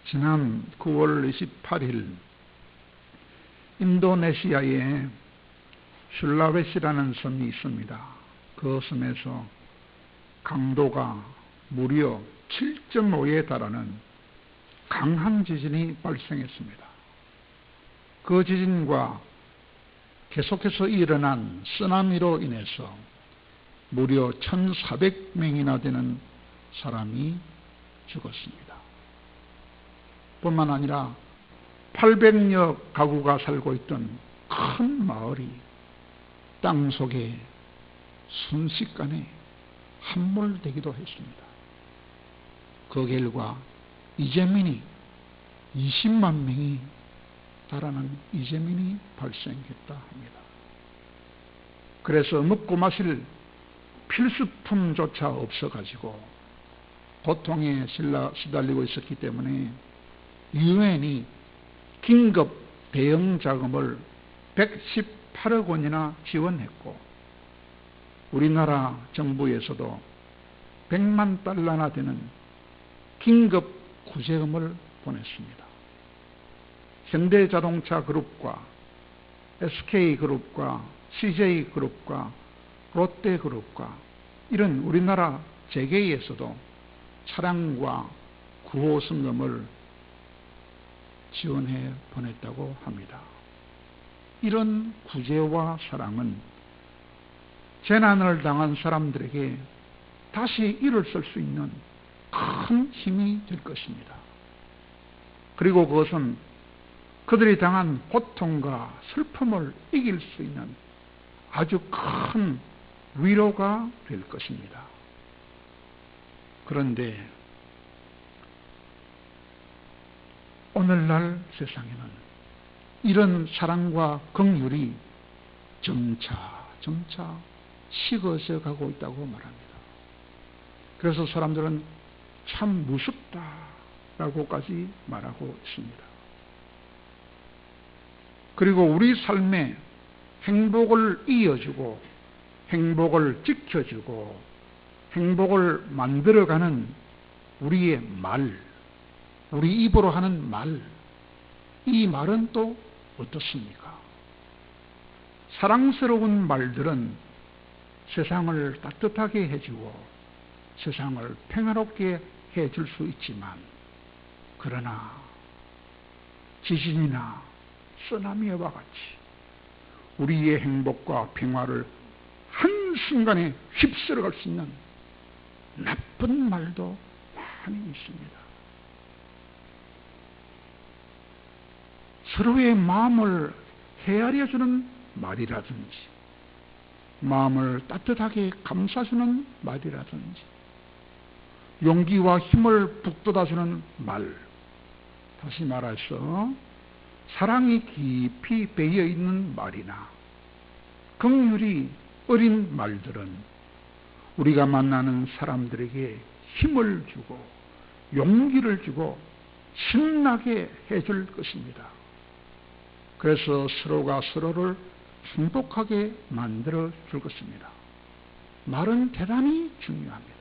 지난 9월 28일 인도네시아에 술라웨시라는 섬이 있습니다. 그 섬에서 강도가 무려 7.5에 달하는 강한 지진이 발생했습니다. 그 지진과 계속해서 일어난 쓰나미로 인해서 무려 1,400명이나 되는 사람이 죽었습니다. 뿐만 아니라 800여 가구가 살고 있던 큰 마을이 땅속에 순식간에 함몰되기도 했습니다. 그 결과 이재민이 20만 명이 달하는 이재민이 발생했다 합니다. 그래서 먹고 마실 필수품조차 없어가지고 고통에 시달리고 있었기 때문에 유엔이 긴급 대응 자금을 118억 원이나 지원했고 우리나라 정부에서도 100만 달러나 되는 긴급 구제금을 보냈습니다. 현대자동차 그룹과 SK그룹과 CJ그룹과 롯데그룹과 이런 우리나라 재계에서도 차량과 구호승금을 지원해 보냈다고 합니다. 이런 구제와 사랑은 재난을 당한 사람들에게 다시 일을 쓸 수 있는 큰 힘이 될 것입니다. 그리고 그것은 그들이 당한 고통과 슬픔을 이길 수 있는 아주 큰 위로가 될 것입니다. 그런데 오늘날 세상에는 이런 사랑과 긍휼이 점차 식어져 가고 있다고 말합니다. 그래서 사람들은 참 무섭다라고까지 말하고 있습니다. 그리고 우리 삶에 행복을 이어주고 행복을 지켜주고 행복을 만들어가는 우리의 말, 우리 입으로 하는 말, 이 말은 또 어떻습니까? 사랑스러운 말들은 세상을 따뜻하게 해주고 세상을 평화롭게 해줄 수 있지만 그러나 지진이나 쓰나미와 같이 우리의 행복과 평화를 한순간에 휩쓸어갈 수 있는 나쁜 말도 많이 있습니다. 서로의 마음을 헤아려주는 말이라든지 마음을 따뜻하게 감싸주는 말이라든지 용기와 힘을 북돋아주는 말, 다시 말해서 사랑이 깊이 배어있는 말이나 긍휼이 어린 말들은 우리가 만나는 사람들에게 힘을 주고 용기를 주고 신나게 해줄 것입니다. 그래서 서로가 서로를 행복하게 만들어 줄 것입니다. 말은 대단히 중요합니다.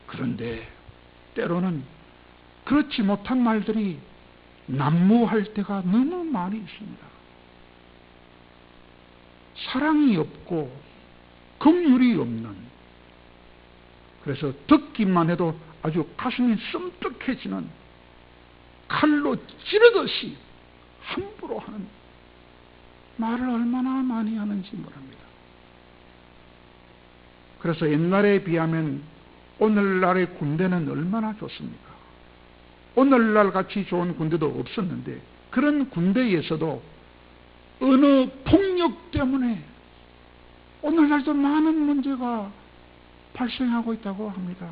그런데 때로는 그렇지 못한 말들이 난무할 때가 너무 많이 있습니다. 사랑이 없고 긍휼이 없는, 그래서 듣기만 해도 아주 가슴이 씀뜩해지는 칼로 찌르듯이 함부로 하는 말을 얼마나 많이 하는지 모릅니다. 그래서 옛날에 비하면 오늘날의 군대는 얼마나 좋습니까? 오늘날 같이 좋은 군대도 없었는데 그런 군대에서도 어느 폭력 때문에 오늘날도 많은 문제가 발생하고 있다고 합니다.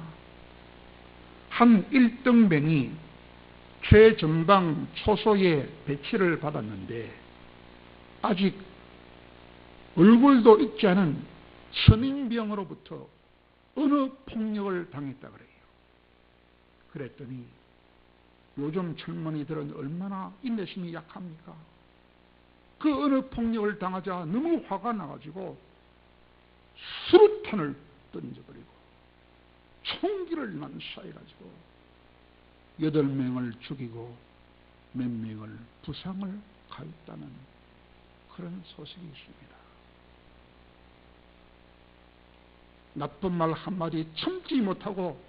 한 1등병이 최전방 초소에 배치를 받았는데 아직 얼굴도 익지 않은 선임병으로부터 어느 폭력을 당했다 그래요. 그랬더니 요즘 젊은이들은 얼마나 인내심이 약합니까? 그 어느 폭력을 당하자 너무 화가 나가지고 수류탄을 던져버리고 총기를 난사해가지고 8명을 죽이고 몇 명을 부상을 가했다는 그런 소식이 있습니다. 나쁜 말 한마디 참지 못하고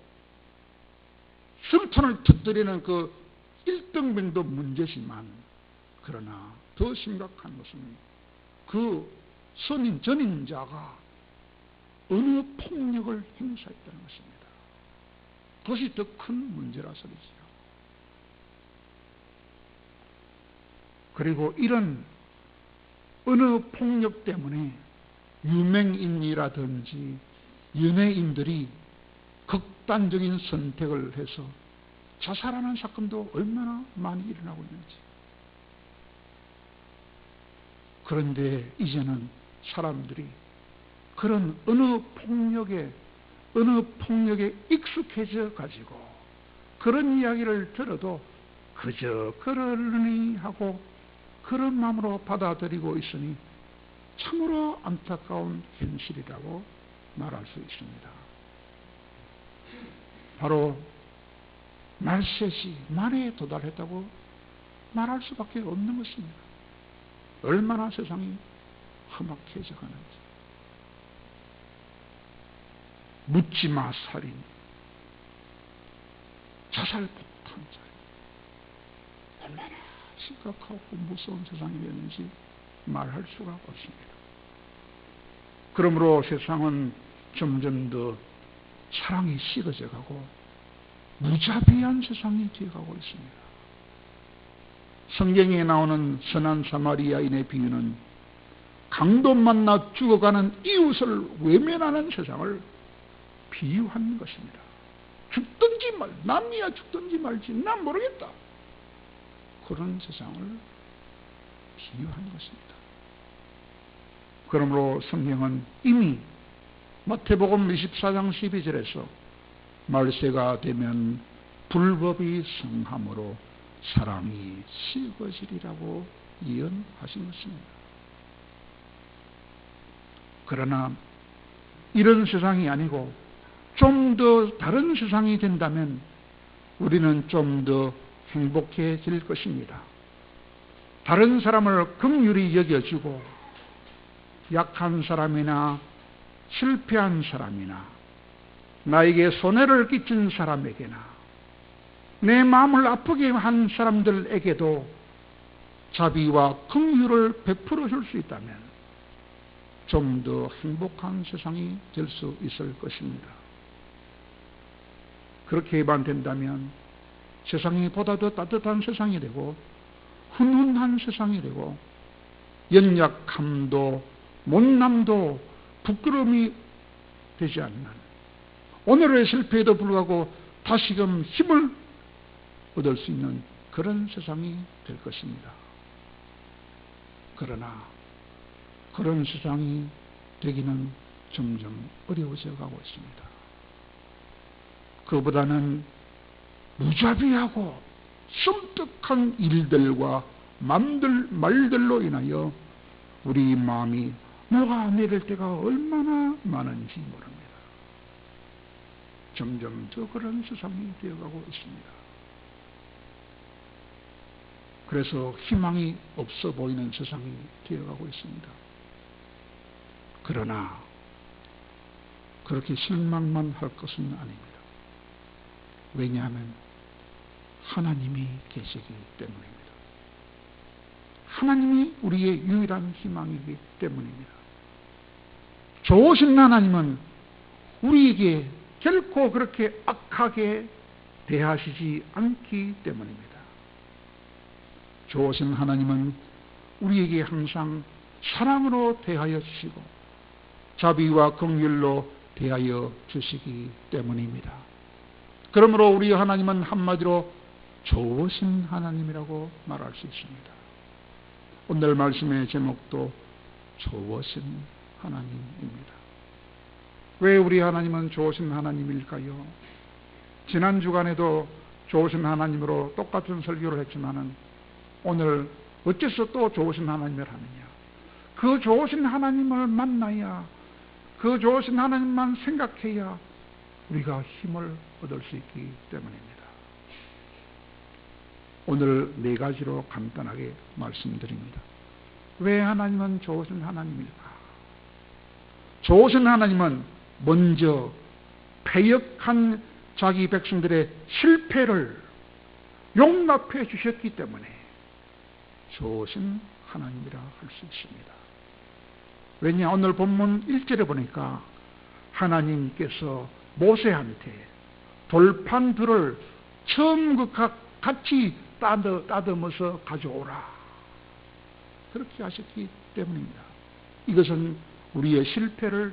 술탄을 터뜨리는 그 1등병도 문제지만, 그러나 더 심각한 것은 그 전인자가 어느 폭력을 행사했다는 것입니다. 그것이 더 큰 문제라 소리지요. 그리고 이런 어느 폭력 때문에 유명인이라든지 연예인들이 극단적인 선택을 해서 자살하는 사건도 얼마나 많이 일어나고 있는지. 그런데 이제는 사람들이 그런 어느 폭력에 익숙해져 가지고 그런 이야기를 들어도 그저 그러려니 하고 그런 마음으로 받아들이고 있으니 참으로 안타까운 현실이라고 말할 수 있습니다. 바로 말셋이 만에 도달했다고 말할 수밖에 없는 것입니다. 얼마나 세상이 험악해져 가는지. 묻지마 살인, 자살폭탄, 얼마나 심각하고 무서운 세상이 되는지 말할 수가 없습니다. 그러므로 세상은 점점 더 사랑이 식어져 가고 무자비한 세상이 되어가고 있습니다. 성경에 나오는 선한 사마리아인의 비유는 강도 만나 죽어가는 이웃을 외면하는 세상을 비유한 것입니다. 죽든지 남이야 죽든지 말지 난 모르겠다. 그런 세상을 비유한 것입니다. 그러므로 성경은 이미 마태복음 24장 12절에서 말세가 되면 불법이 성함으로 사랑이 식어지리라고 예언하신 것입니다. 그러나 이런 세상이 아니고 좀 더 다른 세상이 된다면 우리는 좀 더 행복해질 것입니다. 다른 사람을 긍휼히 여겨주고 약한 사람이나 실패한 사람이나 나에게 손해를 끼친 사람에게나 내 마음을 아프게 한 사람들에게도 자비와 긍휼을 베풀어 줄 수 있다면 좀 더 행복한 세상이 될 수 있을 것입니다. 그렇게만 된다면 세상이 보다 더 따뜻한 세상이 되고 훈훈한 세상이 되고 연약함도 못남도 부끄러움이 되지 않는 오늘의 실패에도 불구하고 다시금 힘을 얻을 수 있는 그런 세상이 될 것입니다. 그러나 그런 세상이 되기는 점점 어려워져 가고 있습니다. 그보다는 무자비하고 섬뜩한 일들과 말들로 인하여 우리 마음이 녹아내릴 때가 얼마나 많은지 모릅니다. 점점 더 그런 세상이 되어가고 있습니다. 그래서 희망이 없어 보이는 세상이 되어가고 있습니다. 그러나 그렇게 실망만 할 것은 아닙니다. 왜냐하면 하나님이 계시기 때문입니다. 하나님이 우리의 유일한 희망이기 때문입니다. 좋으신 하나님은 우리에게 결코 그렇게 악하게 대하시지 않기 때문입니다. 좋으신 하나님은 우리에게 항상 사랑으로 대하여 주시고 자비와 긍휼로 대하여 주시기 때문입니다. 그러므로 우리 하나님은 한마디로 좋으신 하나님이라고 말할 수 있습니다. 오늘 말씀의 제목도 좋으신 하나님입니다. 왜 우리 하나님은 좋으신 하나님일까요? 지난 주간에도 좋으신 하나님으로 똑같은 설교를 했지만은 오늘 어째서 또 좋으신 하나님을 하느냐? 그 좋으신 하나님을 만나야, 그 좋으신 하나님만 생각해야 우리가 힘을 얻을 수 있기 때문입니다. 오늘 네 가지로 간단하게 말씀드립니다. 왜 하나님은 좋으신 하나님일까? 좋으신 하나님은 먼저 패역한 자기 백성들의 실패를 용납해 주셨기 때문에 좋으신 하나님이라 할 수 있습니다. 왜냐, 오늘 본문 1절에 보니까 하나님께서 모세한테 돌판들을 처음 같이 따듬어서 가져오라, 그렇게 하셨기 때문입니다. 이것은 우리의 실패를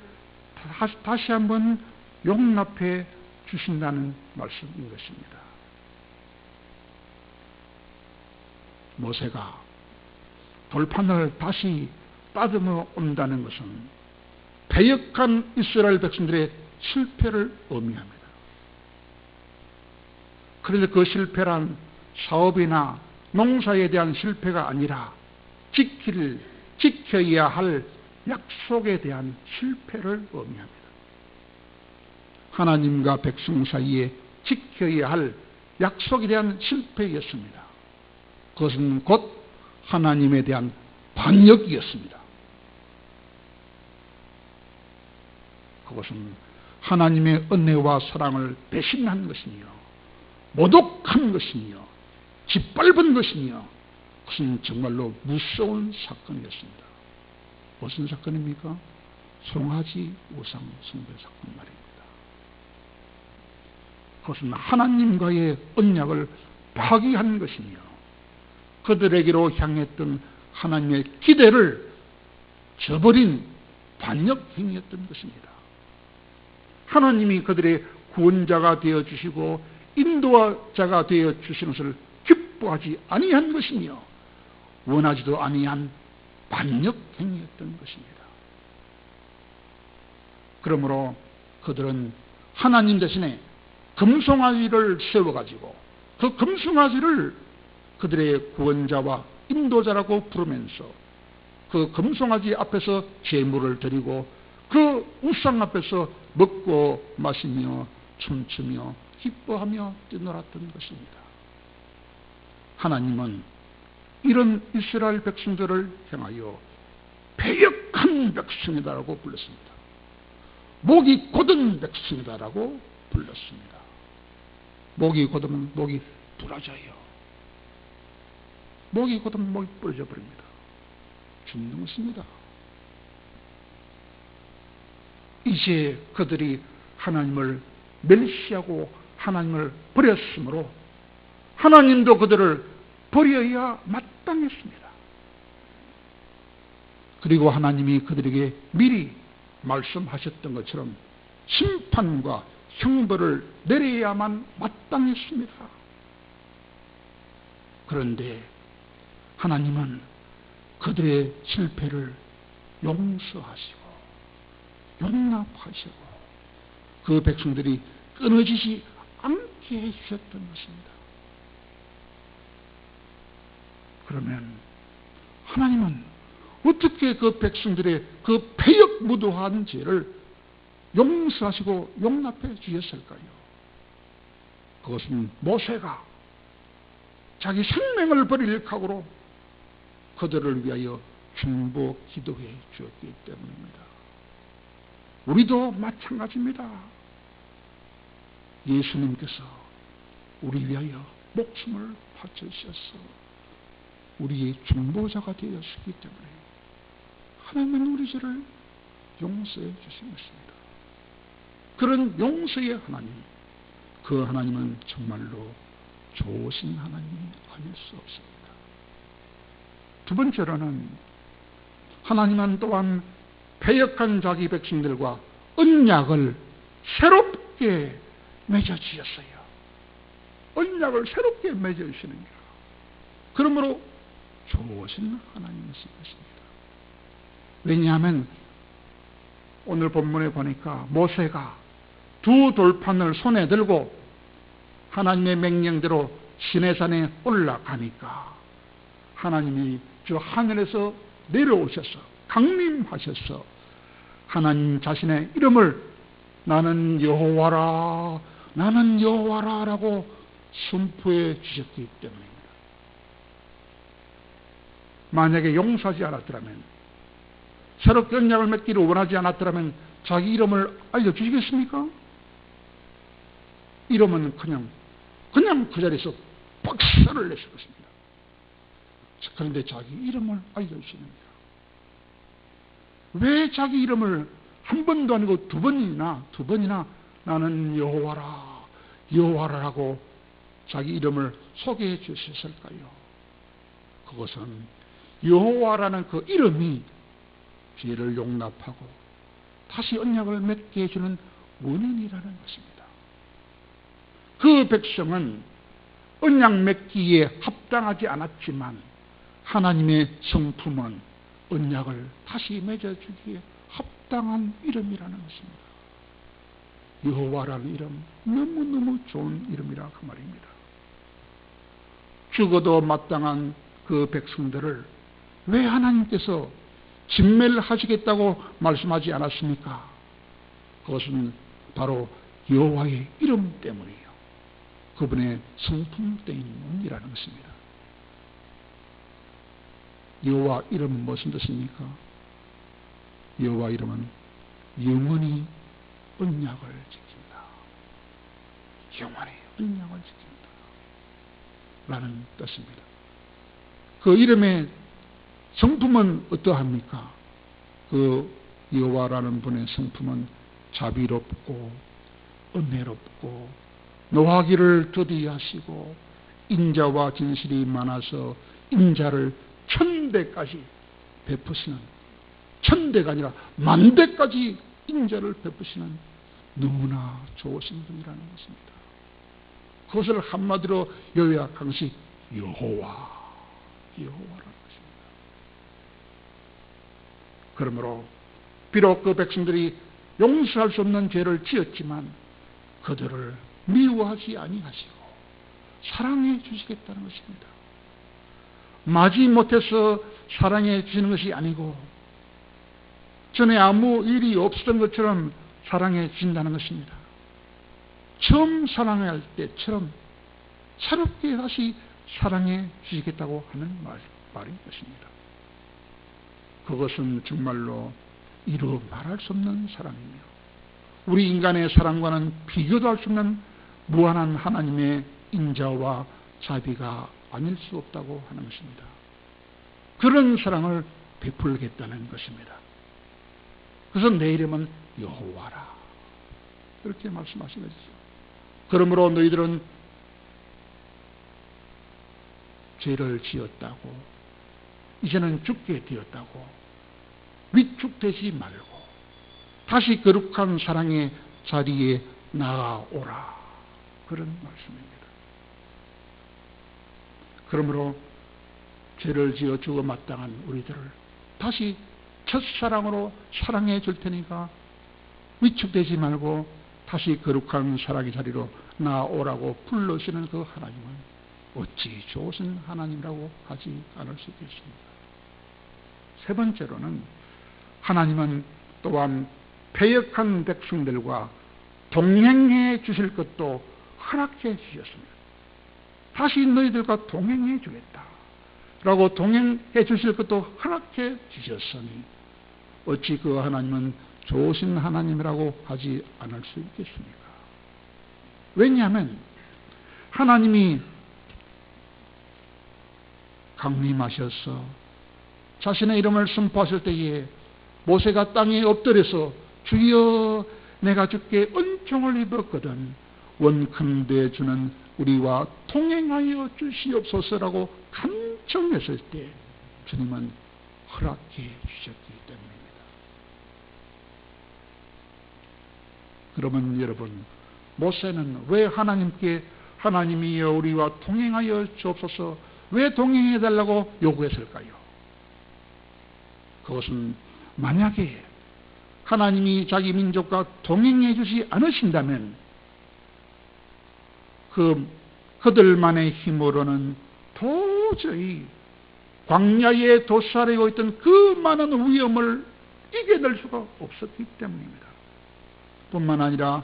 다시 한번 용납해 주신다는 말씀인 것입니다. 모세가 돌판을 다시 따듬어 온다는 것은 패역한 이스라엘 백성들의 실패를 의미합니다. 그런데 그 실패란 사업이나 농사에 대한 실패가 아니라 지켜야 할 약속에 대한 실패를 의미합니다. 하나님과 백성 사이에 지켜야 할 약속에 대한 실패였습니다. 그것은 곧 하나님에 대한 반역이었습니다. 그것은 하나님의 은혜와 사랑을 배신한 것이며 모독한 것이며 짓밟은 것이며, 그것은 정말로 무서운 사건이었습니다. 무슨 사건입니까? 송아지 우상 숭배 사건 말입니다. 그것은 하나님과의 언약을 파기한 것이며 그들에게로 향했던 하나님의 기대를 저버린 반역 행위였던 것입니다. 하나님이 그들의 구원자가 되어주시고 인도자가 되어주시는 것을 기뻐하지 아니한 것이며 원하지도 아니한 반역 행위였던 것입니다. 그러므로 그들은 하나님 대신에 금송아지를 세워가지고 그 금송아지를 그들의 구원자와 인도자라고 부르면서 그 금송아지 앞에서 제물을 드리고 그 우상 앞에서 먹고 마시며 춤추며 기뻐하며 뛰놀았던 것입니다. 하나님은 이런 이스라엘 백성들을 향하여 패역한 백성이다라고 불렀습니다. 목이 곧은 백성이다라고 불렀습니다. 목이 곧으면 목이 부러져요. 목이 곧으면 목이 부러져 버립니다. 죽는 것입니다. 이제 그들이 하나님을 멸시하고 하나님을 버렸으므로 하나님도 그들을 버려야 마땅했습니다. 그리고 하나님이 그들에게 미리 말씀하셨던 것처럼 심판과 형벌을 내려야만 마땅했습니다. 그런데 하나님은 그들의 실패를 용서하시고 용납하시고 그 백성들이 끊어지지 않게 해주셨던 것입니다. 그러면 하나님은 어떻게 그 백성들의 그 패역무도한 죄를 용서하시고 용납해 주셨을까요? 그것은 모세가 자기 생명을 버릴 각오로 그들을 위하여 중보 기도해 주었기 때문입니다. 우리도 마찬가지입니다. 예수님께서 우리 위하여 목숨을 바치셔서 우리의 중보자가 되었기 때문에 하나님은 우리 죄를 용서해 주신 것입니다. 그런 용서의 하나님, 그 하나님은 정말로 좋으신 하나님이 아닐 수 없습니다. 두 번째로는 하나님은 또한 패역한 자기 백성들과 언약을 새롭게 맺어주셨어요. 언약을 새롭게 맺어주시는 게 그러므로 좋으신 하나님이신 것입니다. 왜냐하면 오늘 본문에 보니까 모세가 두 돌판을 손에 들고 하나님의 명령대로 시내산에 올라가니까 하나님이 저 하늘에서 내려오셔서 강림하셔서 하나님 자신의 이름을 나는 여호와라, 나는 여호와라 라고 선포해 주셨기 때문입니다. 만약에 용서하지 않았더라면, 새롭게 언약을 맺기를 원하지 않았더라면 자기 이름을 알려주시겠습니까? 이름은 그냥 그 자리에서 박살을 냈을 것입니다. 그런데 자기 이름을 알려주십니다. 왜 자기 이름을 한 번도 아니고 두 번이나 나는 여호와라고 자기 이름을 소개해 주셨을까요? 그것은 여호와라는 그 이름이 죄를 용납하고 다시 언약을 맺게 해주는 원인이라는 것입니다. 그 백성은 언약 맺기에 합당하지 않았지만 하나님의 성품은 언약을 다시 맺어주기에 합당한 이름이라는 것입니다. 여호와라는 이름, 너무너무 좋은 이름이라 그 말입니다. 죽어도 마땅한 그 백성들을 왜 하나님께서 진멸하시겠다고 말씀하지 않았습니까? 그것은 바로 여호와의 이름 때문이에요. 그분의 성품 때문이라는 것입니다. 여호와 이름은 무슨 뜻입니까? 여호와 이름은 영원히 언약을 지킨다. 영원히 언약을 지킨다. 라는 뜻입니다. 그 이름의 성품은 어떠합니까? 그 여호와라는 분의 성품은 자비롭고 은혜롭고 노하기를 더디하시고 인자와 진실이 많아서 인자를 1000대까지 베푸시는, 1000대가 아니라 10,000대까지 인자를 베푸시는 너무나 좋으신 분이라는 것입니다. 그것을 한마디로 요약한 것이 여호와라는 것입니다. 그러므로 비록 그 백성들이 용서할 수 없는 죄를 지었지만 그들을 미워하지 아니하시고 사랑해 주시겠다는 것입니다. 마지못해서 사랑해 주시는 것이 아니고 전에 아무 일이 없었던 것처럼 사랑해 주신다는 것입니다. 처음 사랑할 때처럼 새롭게 다시 사랑해 주시겠다고 하는 말인 것입니다. 그것은 정말로 이루 말할 수 없는 사랑이며 우리 인간의 사랑과는 비교도 할 수 없는 무한한 하나님의 인자와 자비가 아닐 수 없다고 하는 것입니다. 그런 사랑을 베풀겠다는 것입니다. 그래서 내 이름은 여호와라 이렇게 말씀하신 것이죠. 그러므로 너희들은 죄를 지었다고 이제는 죽게 되었다고 위축되지 말고 다시 거룩한 사랑의 자리에 나아오라 그런 말씀입니다. 그러므로 죄를 지어 죽어 마땅한 우리들을 다시 첫사랑으로 사랑해 줄 테니까 위축되지 말고 다시 거룩한 사랑의 자리로 나아오라고 불러주시는 그 하나님은 어찌 좋으신 하나님이라고 하지 않을 수 있겠습니다. 세 번째로는 하나님은 또한 패역한 백성들과 동행해 주실 것도 허락해 주셨습니다. 다시 너희들과 동행해 주겠다 라고 동행해 주실 것도 허락해 주셨으니 어찌 그 하나님은 좋으신 하나님이라고 하지 않을 수 있겠습니까? 왜냐하면 하나님이 강림하셔서 자신의 이름을 선포하실 때에 모세가 땅에 엎드려서 주여 내가 주께 은총을 입었거든 원컨대 주는 우리와 동행하여 주시옵소서라고 간청했을 때 주님은 허락해 주셨기 때문입니다. 그러면 여러분 모세는 왜 하나님께 하나님이여 우리와 동행하여 주옵소서 왜 동행해 달라고 요구했을까요? 그것은 만약에 하나님이 자기 민족과 동행해 주지 않으신다면 그들만의 힘으로는 도저히 광야에 도사리고 있던 그 많은 위험을 이겨낼 수가 없었기 때문입니다. 뿐만 아니라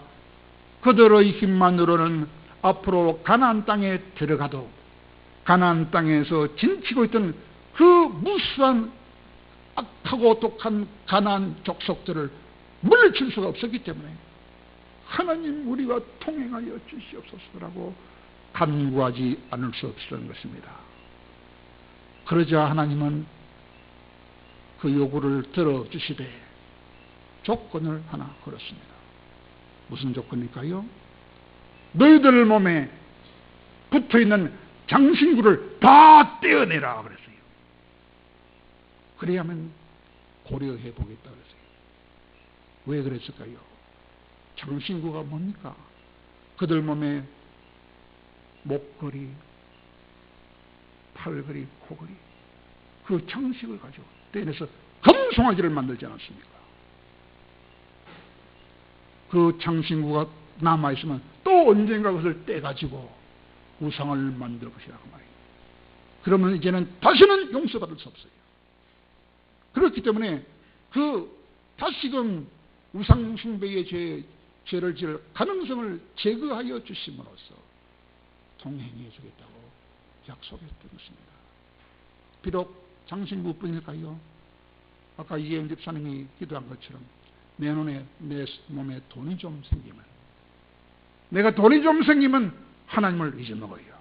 그들의 힘만으로는 앞으로 가나안 땅에 들어가도 가나안 땅에서 진치고 있던 그 무수한 악하고 독한 가나안 족속들을 물리칠 수가 없었기 때문에 하나님 우리와 통행하여 주시옵소서라고 간구하지 않을 수 없었던 것입니다. 그러자 하나님은 그 요구를 들어주시되 조건을 하나 걸었습니다. 무슨 조건일까요? 너희들 몸에 붙어있는 장신구를 다 떼어내라 그랬어요. 그래야만 고려해 보겠다 그랬어요. 왜 그랬을까요? 장신구가 뭡니까? 그들 몸에 목걸이, 팔걸이, 코걸이 그 장식을 가지고 떼내서 금송아지를 만들지 않았습니까? 그 장신구가 남아있으면 또 언젠가 그것을 떼가지고 우상을 만들 것이라고 말이에요. 그러면 이제는 다시는 용서받을 수 없어요. 그렇기 때문에 그 다시금 우상숭배의 죄를 지을 가능성을 제거하여 주심으로써 동행해 주겠다고 약속했던 것입니다. 비록 장신구뿐일까요? 아까 이혜영 집사님이 기도한 것처럼 내 몸에 돈이 좀 생기면, 내가 돈이 좀 생기면 하나님을 잊어먹어요.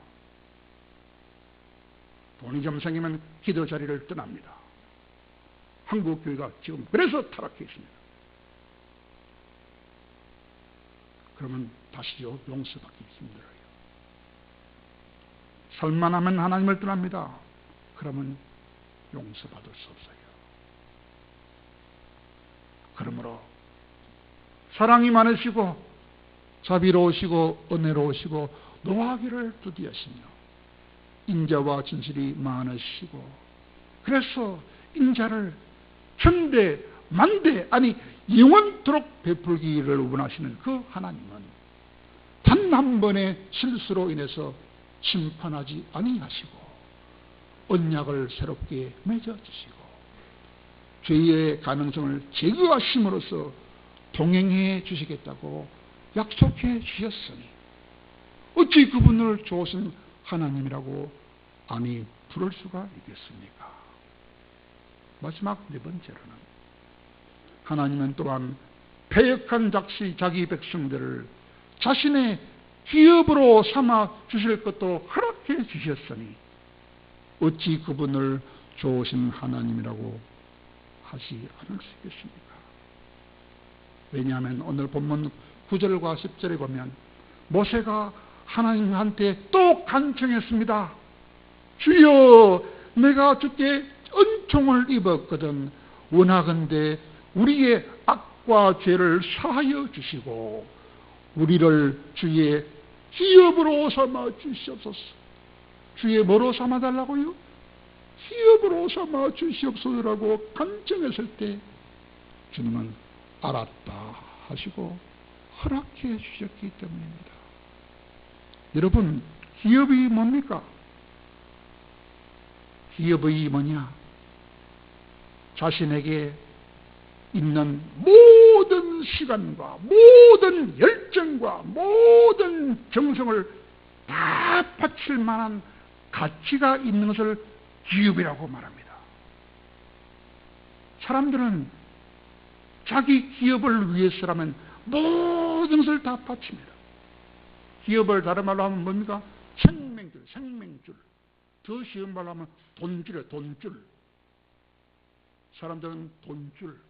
돈이 좀 생기면 기도 자리를 떠납니다. 한국 교회가 지금 그래서 타락해 있습니다. 그러면 다시요 용서받기 힘들어요. 살만하면 하나님을 떠납니다. 그러면 용서받을 수 없어요. 그러므로 사랑이 많으시고 자비로우시고 은혜로우시고 노하기를 두디하시며 인자와 진실이 많으시고 그래서 인자를 천대 만대 아니 영원토록 베풀기를 원하시는 그 하나님은 단 한 번의 실수로 인해서 심판하지 아니하시고 언약을 새롭게 맺어주시고 죄의 가능성을 제거하심으로써 동행해 주시겠다고 약속해 주셨으니 어찌 그분을 좋으신 하나님이라고 아니 부를 수가 있겠습니까? 마지막 네 번째로는 하나님은 또한 패역한 자기 백성들을 자신의 기업으로 삼아 주실 것도 허락해 주셨으니 어찌 그분을 좋으신 하나님이라고 하지 않을 수 있겠습니까? 왜냐하면 오늘 본문 9절과 10절에 보면 모세가 하나님한테 또 간청했습니다. 주여 내가 주께 은총을 입었거든 원하건대 우리의 악과 죄를 사하여 주시고 우리를 주의 기업으로 삼아 주시옵소서. 주의 뭐로 삼아 달라고요? 기업으로 삼아 주시옵소서라고 간청했을 때 주님은 알았다 하시고 허락해 주셨기 때문입니다. 여러분 기업이 뭡니까? 기업이 뭐냐? 자신에게 있는 모든 시간과 모든 열정과 모든 정성을 다 바칠 만한 가치가 있는 것을 기업이라고 말합니다. 사람들은 자기 기업을 위해서라면 모든 것을 다 바칩니다. 기업을 다른 말로 하면 뭡니까? 생명줄. 더 쉬운 말로 하면 돈줄이에요, 돈줄. 사람들은 돈줄.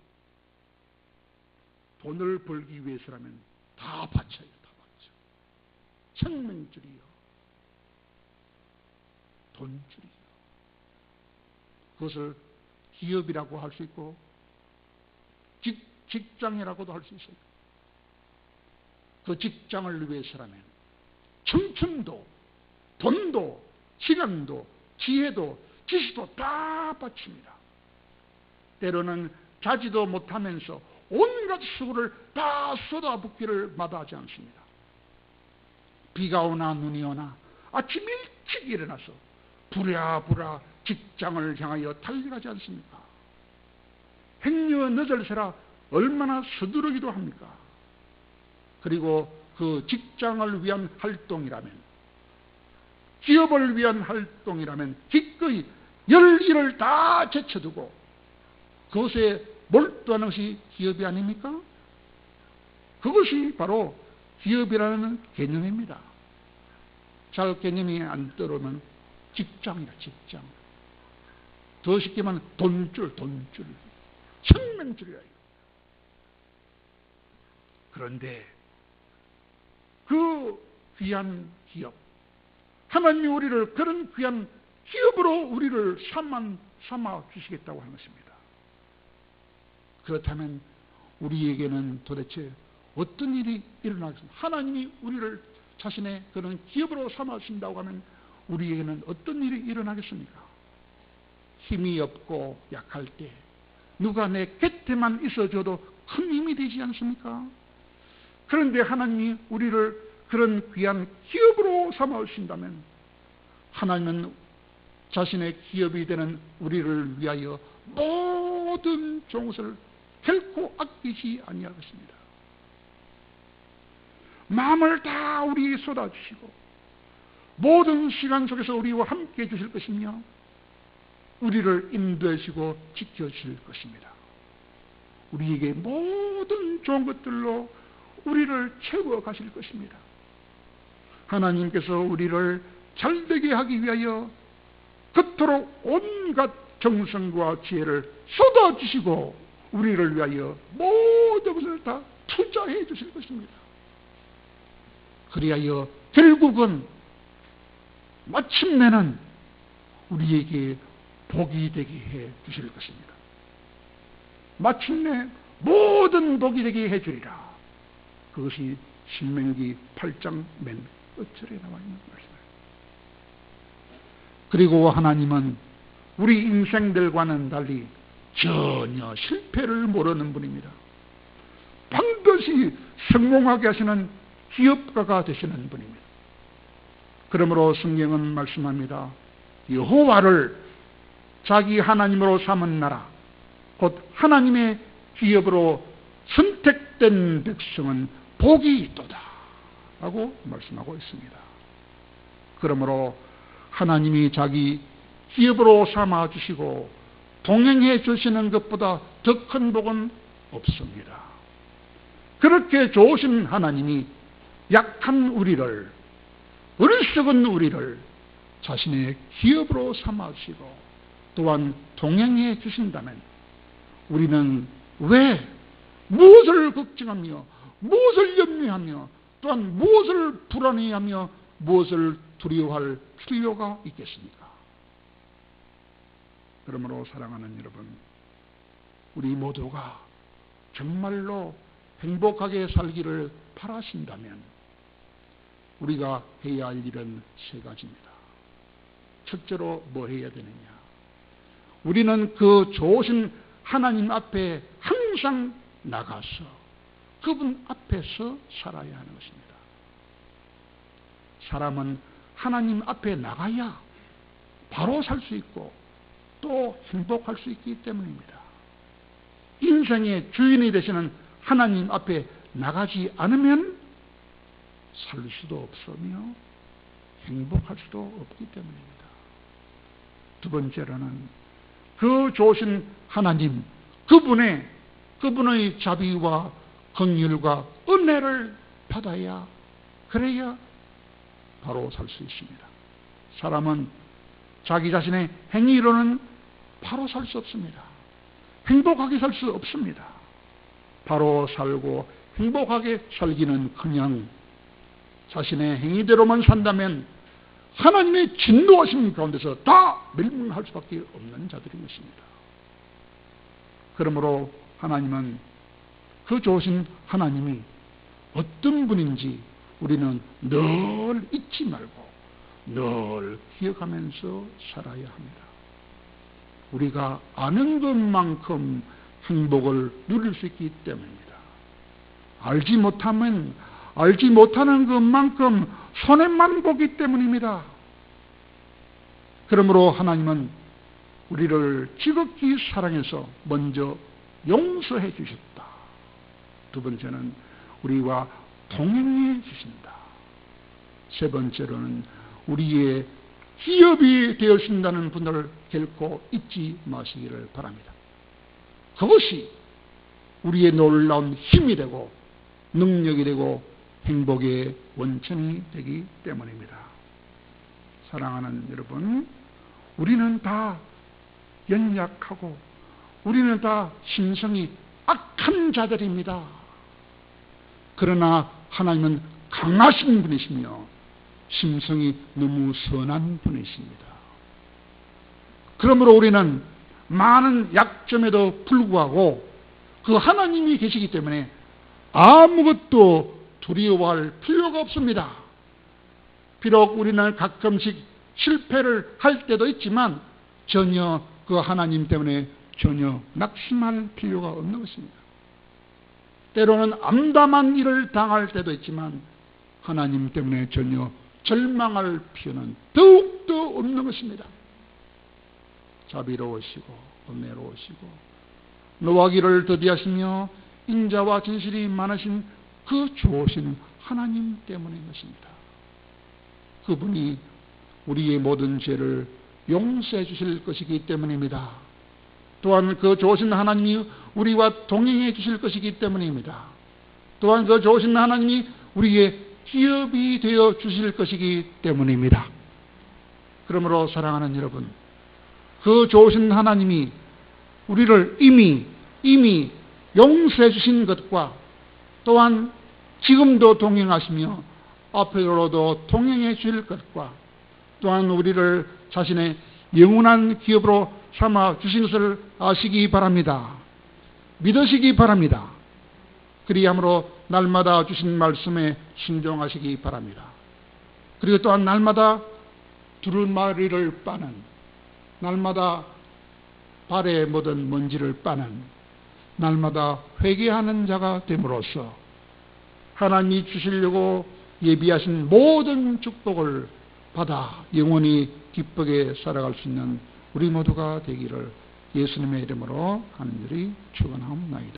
돈을 벌기 위해서라면 다 바쳐요, 다 바쳐. 생명줄이요. 돈줄이요. 그것을 기업이라고 할 수 있고, 직장이라고도 할 수 있어요. 그 직장을 위해서라면 청춘도, 돈도, 시간도, 지혜도, 지식도 다 바칩니다. 때로는 자지도 못하면서 온갖 수고를 다 쏟아붓기를 마다하지 않습니다. 비가 오나 눈이 오나 아침 일찍 일어나서 부랴부랴 직장을 향하여 달려가지 않습니까? 행여 늦을세라 얼마나 서두르기도 합니까? 그리고 그 직장을 위한 활동이라면, 기업을 위한 활동이라면 기꺼이 열일을 다 제쳐두고 그것에 몰두하는 것이 기업이 아닙니까? 그것이 바로 기업이라는 개념입니다. 잘 개념이 안 들어오면 직장이다, 직장. 더 쉽게 말하면 돈줄, 생명줄이야. 그런데 그 귀한 기업, 하나님이 우리를 그런 귀한 기업으로 우리를 삼아 주시겠다고 하는 것입니다. 그렇다면 우리에게는 도대체 어떤 일이 일어나겠습니까? 하나님이 우리를 자신의 그런 기업으로 삼아 주신다고 하면 우리에게는 어떤 일이 일어나겠습니까? 힘이 없고 약할 때 누가 내 곁에만 있어줘도 큰 힘이 되지 않습니까? 그런데 하나님이 우리를 그런 귀한 기업으로 삼아 주신다면 하나님은 자신의 기업이 되는 우리를 위하여 모든 좋은 것을 결코 아끼지 아니하겠습니다. 마음을 다 우리에 쏟아주시고 모든 시간 속에서 우리와 함께 해주실 것이며 우리를 인도하시고 지켜주실 것입니다. 우리에게 모든 좋은 것들로 우리를 채워 가실 것입니다. 하나님께서 우리를 잘되게 하기 위하여 그토록 온갖 정성과 지혜를 쏟아주시고 우리를 위하여 모든 것을 다 투자해 주실 것입니다. 그리하여 결국은 마침내는 우리에게 복이 되게 해 주실 것입니다. 마침내 모든 복이 되게 해 주리라. 그것이 신명기 8장 맨 끝절에 나와 있는 말씀입니다. 그리고 하나님은 우리 인생들과는 달리 전혀 실패를 모르는 분입니다. 반드시 성공하게 하시는 기업가가 되시는 분입니다. 그러므로 성경은 말씀합니다. 여호와를 자기 하나님으로 삼은 나라 곧 하나님의 기업으로 선택된 백성은 복이 있도다 라고 말씀하고 있습니다. 그러므로 하나님이 자기 기업으로 삼아 주시고 동행해 주시는 것보다 더 큰 복은 없습니다. 그렇게 좋으신 하나님이 약한 우리를, 어리석은 우리를 자신의 기업으로 삼아 주시고 또한 동행해 주신다면 우리는 왜 무엇을 걱정하며 무엇을 염려하며 또한 무엇을 불안해하며 무엇을 두려워할 필요가 있겠습니까? 그러므로 사랑하는 여러분, 우리 모두가 정말로 행복하게 살기를 바라신다면 우리가 해야 할 일은 세 가지입니다. 첫째로 뭐 해야 되느냐? 우리는 그 좋으신 하나님 앞에 항상 나가서 그분 앞에서 살아야 하는 것입니다. 사람은 하나님 앞에 나가야 바로 살 수 있고 또 행복할 수 있기 때문입니다. 인생의 주인이 되시는 하나님 앞에 나가지 않으면 살 수도 없으며 행복할 수도 없기 때문입니다. 두 번째로는 그 좋으신 하나님, 그분의 자비와 긍휼과 은혜를 받아야, 그래야 바로 살 수 있습니다. 사람은 자기 자신의 행위로는 바로 살 수 없습니다. 행복하게 살 수 없습니다. 바로 살고 행복하게 살기는커녕 자신의 행위대로만 산다면 하나님의 진노하심 가운데서 다 멸망할 수밖에 없는 자들인 것입니다. 그러므로 하나님은, 그 좋으신 하나님이 어떤 분인지 우리는 늘 잊지 말고 늘 기억하면서 살아야 합니다. 우리가 아는 것만큼 행복을 누릴 수 있기 때문입니다. 알지 못하는 것만큼 손해만 보기 때문입니다. 그러므로 하나님은 우리를 지극히 사랑해서 먼저 용서해 주셨다. 두 번째는 우리와 동행해 주신다. 세 번째로는 우리의 기업이 되어준다는 분들을 결코 잊지 마시기를 바랍니다. 그것이 우리의 놀라운 힘이 되고 능력이 되고 행복의 원천이 되기 때문입니다. 사랑하는 여러분, 우리는 다 연약하고 우리는 다 심성이 악한 자들입니다. 그러나 하나님은 강하신 분이시며 심성이 너무 선한 분이십니다. 그러므로 우리는 많은 약점에도 불구하고 그 하나님이 계시기 때문에 아무것도 두려워할 필요가 없습니다. 비록 우리는 가끔씩 실패를 할 때도 있지만 전혀 그 하나님 때문에 전혀 낙심할 필요가 없는 것입니다. 때로는 암담한 일을 당할 때도 있지만 하나님 때문에 전혀 절망할 필요는 더욱더 없는 것입니다. 자비로우시고 은혜로우시고 노하기를 더디하시며 인자와 진실이 많으신 그 좋으신 하나님 때문인 것입니다. 그분이 우리의 모든 죄를 용서해 주실 것이기 때문입니다. 또한 그 좋으신 하나님이 우리와 동행해 주실 것이기 때문입니다. 또한 그 좋으신 하나님이 우리의 기업이 되어 주실 것이기 때문입니다. 그러므로 사랑하는 여러분, 그 좋으신 하나님이 우리를 이미 용서해 주신 것과 또한 지금도 동행하시며 앞으로도 동행해 주실 것과 또한 우리를 자신의 영원한 기업으로 삼아 주신 것을 아시기 바랍니다. 믿으시기 바랍니다. 그리함으로 날마다 주신 말씀에 순종하시기 바랍니다. 그리고 또한 날마다 두루마리를 빠는, 날마다 발에 묻은 먼지를 빠는, 날마다 회개하는 자가 됨으로써 하나님이 주시려고 예비하신 모든 축복을 받아 영원히 기쁘게 살아갈 수 있는 우리 모두가 되기를 예수님의 이름으로 간절히 축원하옵나이다.